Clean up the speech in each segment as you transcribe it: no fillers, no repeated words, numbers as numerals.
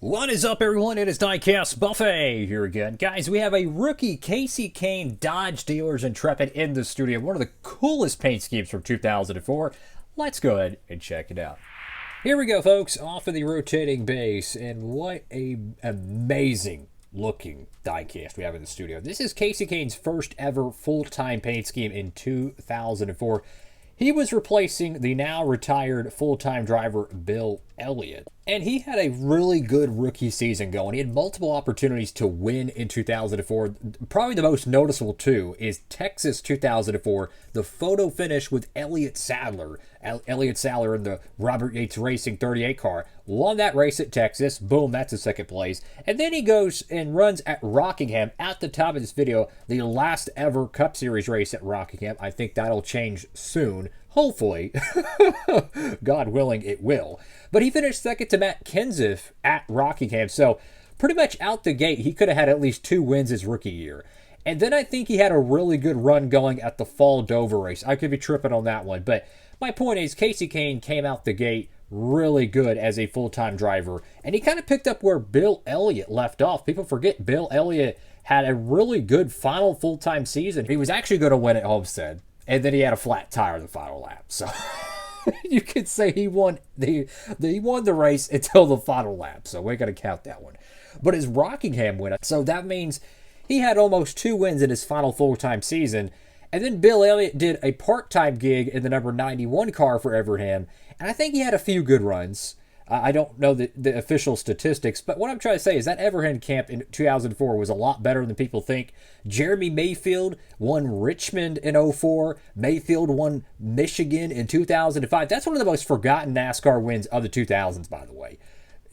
What is up, everyone? It is Diecastbuffet here again. Guys, we have a rookie Kasey Kahne Dodge Dealers Intrepid in the studio. One of the coolest paint schemes from 2004. Let's go ahead and check it out. Here we go, folks, off of the rotating base. And what a amazing looking diecast we have in the studio. This is Kasey Kahne's first ever full-time paint scheme in 2004. He was replacing the now retired full-time driver Bill Elliott. And he had a really good rookie season going. He had multiple opportunities to win in 2004. Probably the most noticeable, too, is Texas 2004, the photo finish with Elliott Sadler. Elliott Sadler in the Robert Yates Racing 38 car. Won that race at Texas. Boom, that's a second place. And then he goes and runs at Rockingham at the top of this video, the last ever Cup Series race at Rockingham. I think that'll change soon. Hopefully. God willing, it will. But he finished second to Matt Kenseth at Rockingham. So pretty much out the gate, he could have had at least 2 wins his rookie year. And then I think he had a really good run going at the Fall Dover race. I could be tripping on that one. But my point is, Kasey Kahne came out the gate really good as a full-time driver. And he kind of picked up where Bill Elliott left off. People forget Bill Elliott had a really good final full-time season. He was actually going to win at Homestead. And then he had a flat tire in the final lap. So you could say he won the race until the final lap. So we're going to count that one. But his Rockingham win, so that means he had almost 2 wins in his final full-time season. And then Bill Elliott did a part-time gig in the number 91 car for Evernham. And I think he had a few good runs. I don't know the official statistics, but what I'm trying to say is that Evernham camp in 2004 was a lot better than people think. Jeremy Mayfield won Richmond in 2004. Mayfield won Michigan in 2005. That's one of the most forgotten NASCAR wins of the 2000s, by the way.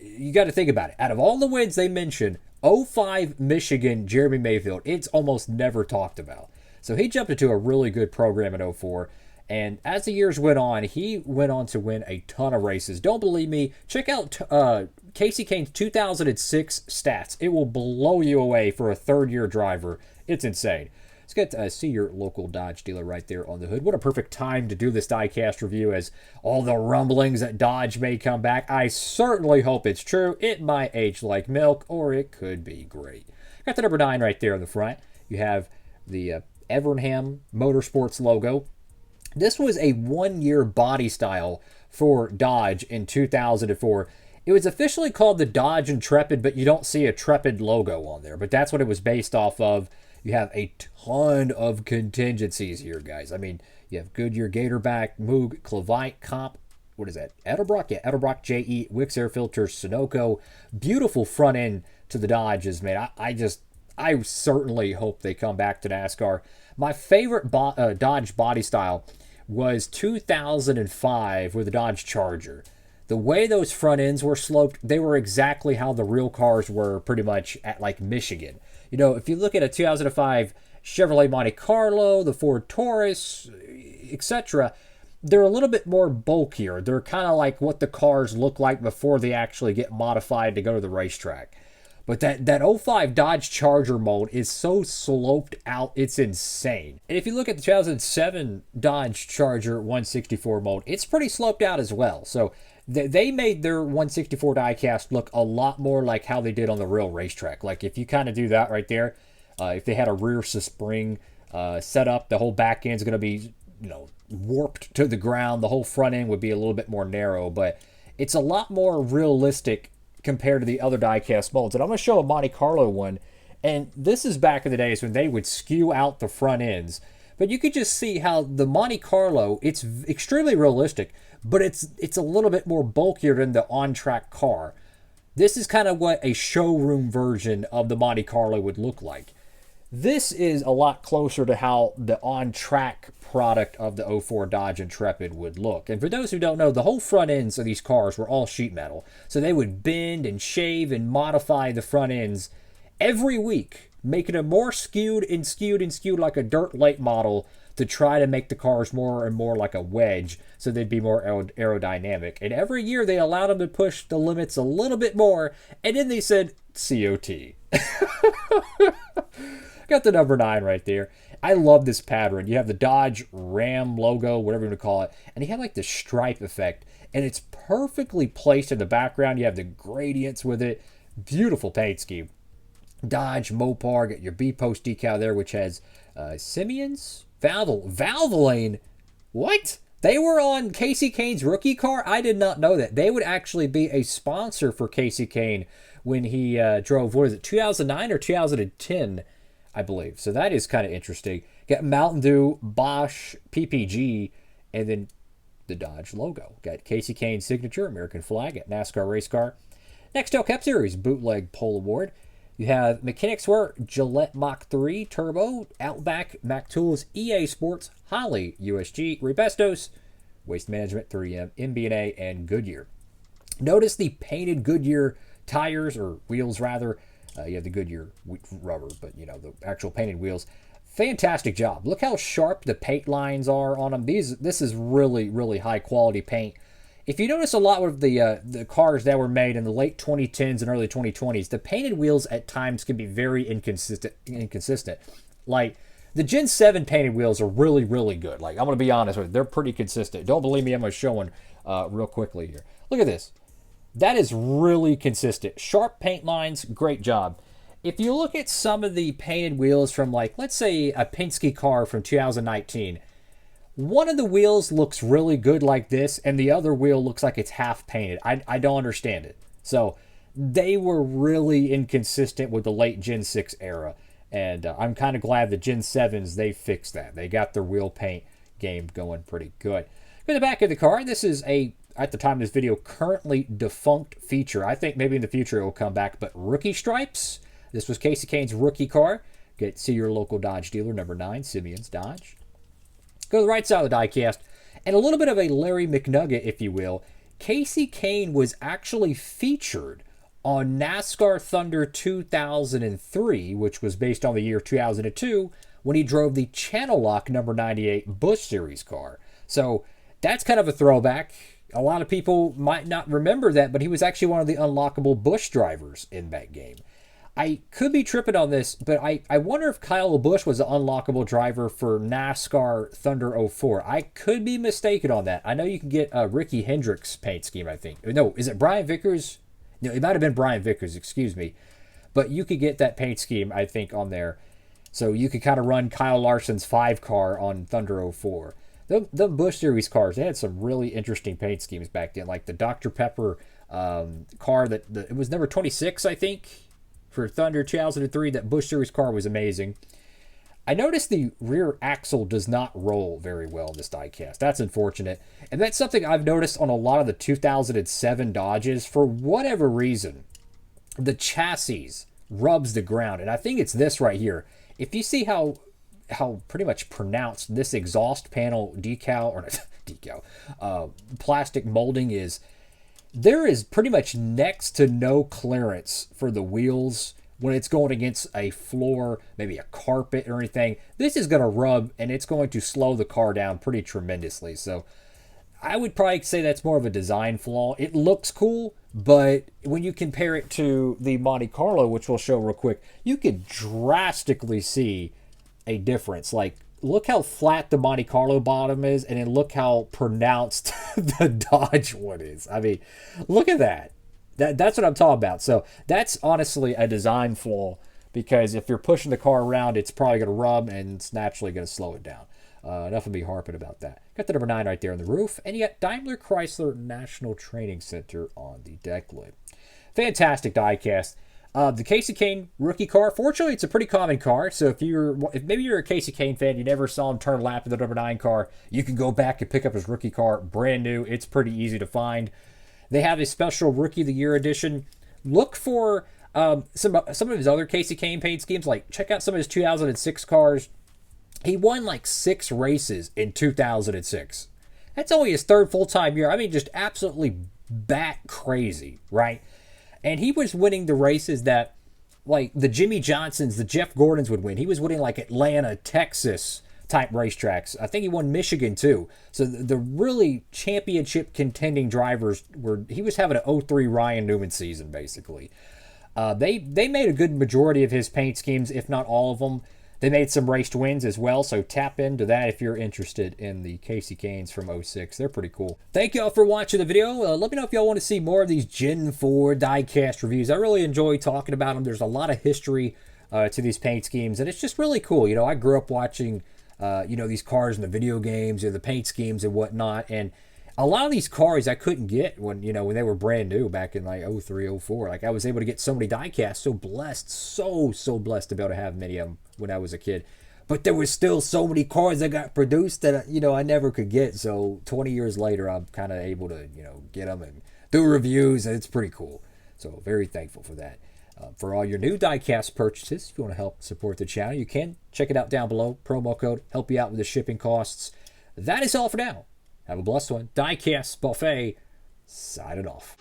You got to think about it. Out of all the wins they mentioned, 2005 Michigan, Jeremy Mayfield, it's almost never talked about. So he jumped into a really good program in 2004. And as the years went on, he went on to win a ton of races. Don't believe me? Check out Kasey Kahne's 2006 stats. It will blow you away for a third-year driver. It's insane. Let's get to see your local Dodge dealer right there on the hood. What a perfect time to do this diecast review as all the rumblings that Dodge may come back. I certainly hope it's true. It might age like milk, or it could be great. Got the number 9 right there in the front. You have the Evernham Motorsports logo. This was a 1-year body style for Dodge in 2004. It was officially called the Dodge Intrepid, but you don't see a Trepid logo on there. But that's what it was based off of. You have a ton of contingencies here, guys. I mean, you have Goodyear, Gatorback, Moog, Clevite, Comp. What is that? Edelbrock? Yeah, Edelbrock, JE, Wix Air Filters, Sunoco. Beautiful front end to the Dodges, man. I certainly hope they come back to NASCAR. My favorite Dodge body style was 2005 with the Dodge Charger. The way those front ends were sloped, they were exactly how the real cars were pretty much at like Michigan. You know, if you look at a 2005 Chevrolet Monte Carlo, the Ford Taurus, etc., they're a little bit more bulkier. They're kind of like what the cars look like before they actually get modified to go to the racetrack. But that 05 Dodge Charger mold is so sloped out, it's insane. And if you look at the 2007 Dodge Charger 164 mold, it's pretty sloped out as well. So they made their 164 diecast look a lot more like how they did on the real racetrack. Like if you kind of do that right there, if they had a rear spring set up, the whole back end's going to be, warped to the ground. The whole front end would be a little bit more narrow, but it's a lot more realistic compared to the other diecast molds. And I'm going to show a Monte Carlo one. And this is back in the days when they would skew out the front ends. But you could just see how the Monte Carlo, it's extremely realistic, but it's a little bit more bulkier than the on-track car. This is kind of what a showroom version of the Monte Carlo would look like. This is a lot closer to how the on-track product of the 04 Dodge Intrepid would look. And for those who don't know, the whole front ends of these cars were all sheet metal. So they would bend and shave and modify the front ends every week, making them more skewed and skewed and skewed like a dirt late model to try to make the cars more and more like a wedge so they'd be more aerodynamic. And every year they allowed them to push the limits a little bit more, and then they said COT. Got the number 9 right there. I love this pattern. You have the Dodge Ram logo, whatever you want to call it, and you have like the stripe effect, and it's perfectly placed in the background. You have the gradients with it. Beautiful paint scheme. Dodge, Mopar, got your B post decal there, which has Simeon's Valvoline. What? They were on Kasey Kahne's rookie car? I did not know that. They would actually be a sponsor for Kasey Kahne when he drove, what is it, 2009 or 2010, I believe. So that is kind of interesting. Got Mountain Dew, Bosch, PPG, and then the Dodge logo. Got Kasey Kahne's signature, American flag at NASCAR race car. Nextel Cup Series Bootleg Pole Award. You have Mechanics Wear, Gillette Mach 3 Turbo, Outback, Mac Tools, EA Sports, Holley, USG, Rebestos, Waste Management, 3M, MB&A, and Goodyear. Notice the painted Goodyear tires, or wheels rather. You have the Goodyear rubber, but the actual painted wheels. Fantastic job. Look how sharp the paint lines are on them. This is really, really high quality paint. If you notice a lot with the cars that were made in the late 2010s and early 2020s, the painted wheels at times can be very inconsistent. Like, the Gen 7 painted wheels are really, really good. Like, I'm going to be honest with you. They're pretty consistent. Don't believe me, I'm going to show one real quickly here. Look at this. That is really consistent. Sharp paint lines, great job. If you look at some of the painted wheels from, like, let's say a Penske car from 2019, one of the wheels looks really good like this, and the other wheel looks like it's half painted. I don't understand it. So they were really inconsistent with the late Gen 6 era, and I'm kind of glad the Gen 7s, they fixed that. They got their wheel paint game going pretty good. In the back of the car, this is at the time of this video, currently defunct feature. I think maybe in the future it will come back, but rookie stripes. This was Kasey Kahne's rookie car. See your local Dodge dealer, number 9, Simeon's Dodge. Go to the right side of the diecast, and a little bit of a Larry McNugget, if you will. Kasey Kahne was actually featured on NASCAR Thunder 2003, which was based on the year 2002, when he drove the Channel Lock number 98 Busch Series car. So that's kind of a throwback. A lot of people might not remember that, but he was actually one of the unlockable Busch drivers in that game. I could be tripping on this, but I wonder if Kyle Busch was an unlockable driver for NASCAR Thunder 04. I could be mistaken on that. I know you can get a Ricky Hendricks paint scheme, I think. No, is it Brian Vickers? No, it might have been Brian Vickers, excuse me. But you could get that paint scheme, I think, on there. So you could kind of run Kyle Larson's 5 car on Thunder 04. The Busch Series cars, they had some really interesting paint schemes back then, like the Dr. Pepper car it was number 26, I think. For Thunder 2003, that Busch Series car was amazing. I noticed the rear axle does not roll very well in this diecast. That's unfortunate. And that's something I've noticed on a lot of the 2007 Dodges. For whatever reason, the chassis rubs the ground. And I think it's this right here. If you see how pretty much pronounced this exhaust panel plastic molding is, there is pretty much next to no clearance for the wheels when it's going against a floor, maybe a carpet or anything. This is going to rub, and it's going to slow the car down pretty tremendously. So I would probably say that's more of a design flaw. It looks cool, but when you compare it to the Monte Carlo, which we'll show real quick, you could drastically see a difference. Like, look how flat the Monte Carlo bottom is, and then look how pronounced the Dodge one is. I mean, look at that. That's what I'm talking about. So that's honestly a design flaw, because if you're pushing the car around, it's probably going to rub, and it's naturally going to slow it down. Enough of me harping about that. Got the number 9 right there on the roof, and you got Daimler Chrysler National Training Center on the deck lid. Fantastic diecast. The Kasey Kahne rookie car, fortunately, it's a pretty common car. So if maybe you're a Kasey Kahne fan, you never saw him turn lap in the number 9 car, you can go back and pick up his rookie car, brand new. It's pretty easy to find. They have a special Rookie of the Year edition. Look for some of his other Kasey Kahne paint schemes. Like, check out some of his 2006 cars. He won like 6 races in 2006. That's only his 3rd full-time year. I mean, just absolutely bat crazy, right? And he was winning the races that, like, the Jimmy Johnsons, the Jeff Gordons would win. He was winning, like, Atlanta, Texas type racetracks. I think he won Michigan, too. So the really championship contending drivers he was having an 03 Ryan Newman season, basically. They made a good majority of his paint schemes, if not all of them. They made some raced wins as well, so tap into that if you're interested in the Kasey Kahnes from '06. They're pretty cool. Thank y'all for watching the video. Let me know if y'all want to see more of these Gen 4 diecast reviews. I really enjoy talking about them. There's a lot of history to these paint schemes, and it's just really cool. You know, I grew up watching, these cars in the video games and the paint schemes and whatnot, and a lot of these cars I couldn't get when they were brand new back in like 03, 04. Like I was able to get so many diecasts. So blessed, so blessed to be able to have many of them when I was a kid. But there was still so many cars that got produced that I never could get. So 20 years later, I'm kind of able to get them and do reviews, and it's pretty cool. So very thankful for that. For all your new diecast purchases, if you want to help support the channel, you can check it out down below. Promo code help you out with the shipping costs. That is all for now. Have a blessed one. Diecastbuffet, signing off.